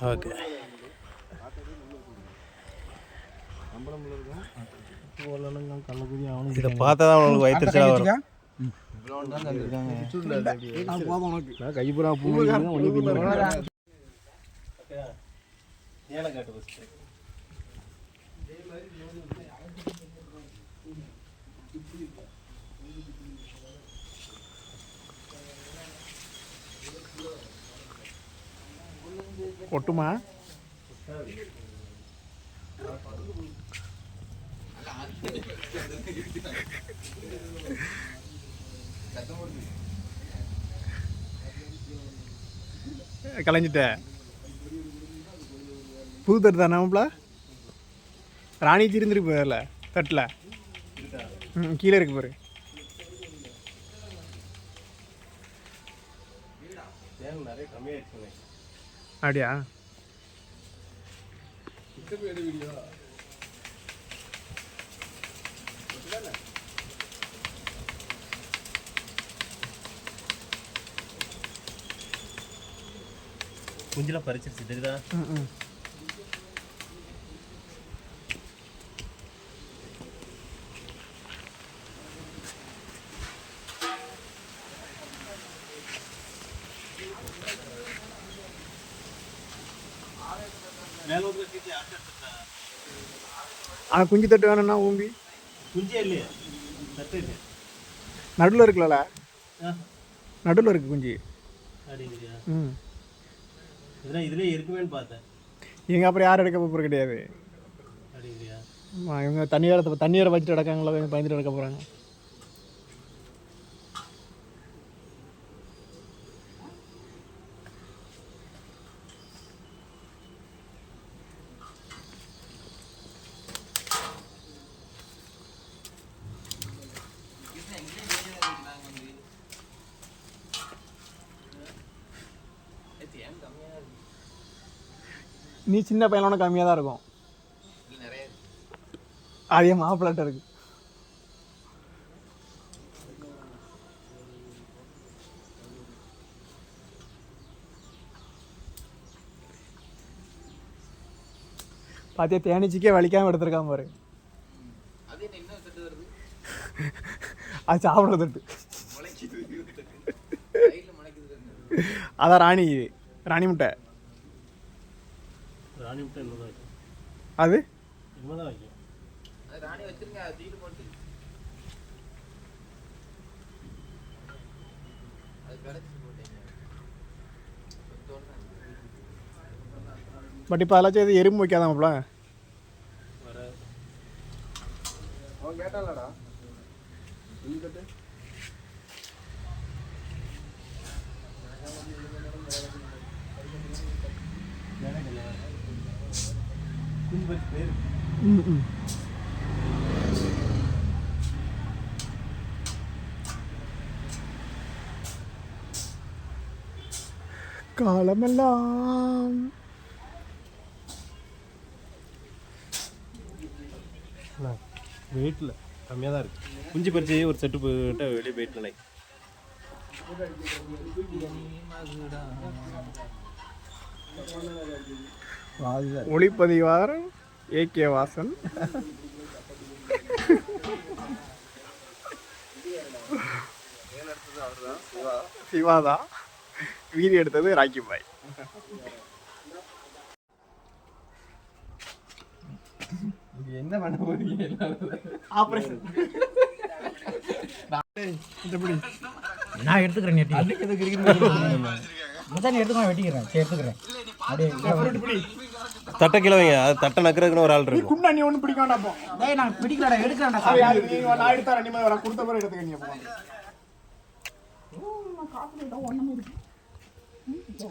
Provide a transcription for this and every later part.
Okay. இதை பார்த்தா தான் அவனுக்கு வயிற்றுச்சலாக வரும். ஒட்டுமா கலைஞ்சிட்ட புது தட்டு தானே மாப்பிள? ராணி திருந்திருக்கு போதில்ல தட்டில். கீழே இருக்கு பாரு. அப்படியா? குஞ்செல்லாம் பறிச்சிருச்சு தெரியுதா? ஆனால் குஞ்சு தட்டு வேணும்னா ஊம்பி குஞ்சே இல்லையா? தட்டு இல்லையா? நடுவில் இருக்குல்ல, நடுவில் இருக்கு குஞ்சு. அப்படிங்கிறியா? ம், இதெல்லாம் இதுலேயே இருக்குமேன்னு பார்த்தேன். எங்கள் அப்புறம் யாரும் எடுக்க போகிற கிடையாது. அப்படிங்கிறியா? இவங்க தண்ணியோட வச்சுட்டு கிடக்காங்களோ, பயந்துட்டு எடுக்க போகிறாங்க. நீ சின்ன பையனோட கம்மியாக தான் இருக்கும். அதே மாப்பிள்ளாட்ட இருக்கு. பாத்தியா, தேனிச்சிக்கே வலிக்காம எடுத்துருக்காம பாரு. அது சாப்பிட்ற தட்டு. அதான் ராணி, ராணி முட்டை. ராணி முட்டை என்னதான் வைக்கும்? அது என்னதான் வைக்கும்? பட் இப்போ அதெல்லாம் இது எறும்பு வைக்காதாமப்பல. அவன் கேட்டான்லடா காலமெல்லாம் வெயிட்டில் கம்மியாக தான் இருக்குது. குஞ்சு பறிச்சு ஒரு செட்டு போய்ட்டு வெளியே போயிட்டு ஒளிப்பதிவாளர் ஏகே வாசன். சிவாதா. வீடியோ எடுத்தது ராக்கி பாய். என்ன பண்ண போறீங்க? ஆபரேஷன் நான் எடுத்துக்கிறேன். முதல்ல எடுத்துக்கோ, வெட்டிக்கிறேன். சரி, எடுத்துக்கிறேன். அப்படியே தட்டை கிலோ வைங்க. அது தட்டை நக்கிறதுக்குன்னு ஒரு ஆள் இருக்கு. குண்டா நீ ஒன்றும் பிடிக்க வேண்டாம். டேய், நான் பிடிக்கலடா, எடுக்கிறேன்டா. நான் எடுத்தா ரெண்டு மாதிரி வர கொடுத்த பிறகு எடுத்துக்க. நீ போங்க.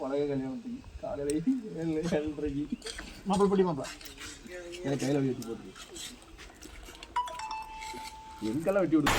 வளக கல்யாணத்துக்கு காலையில் 7:30 மாப்பிள்ளை பிடி மாப்பிள்ள. எனக்கு கையில் வெட்டி போட்டு எங்கெல்லாம் வெட்டி விடுது.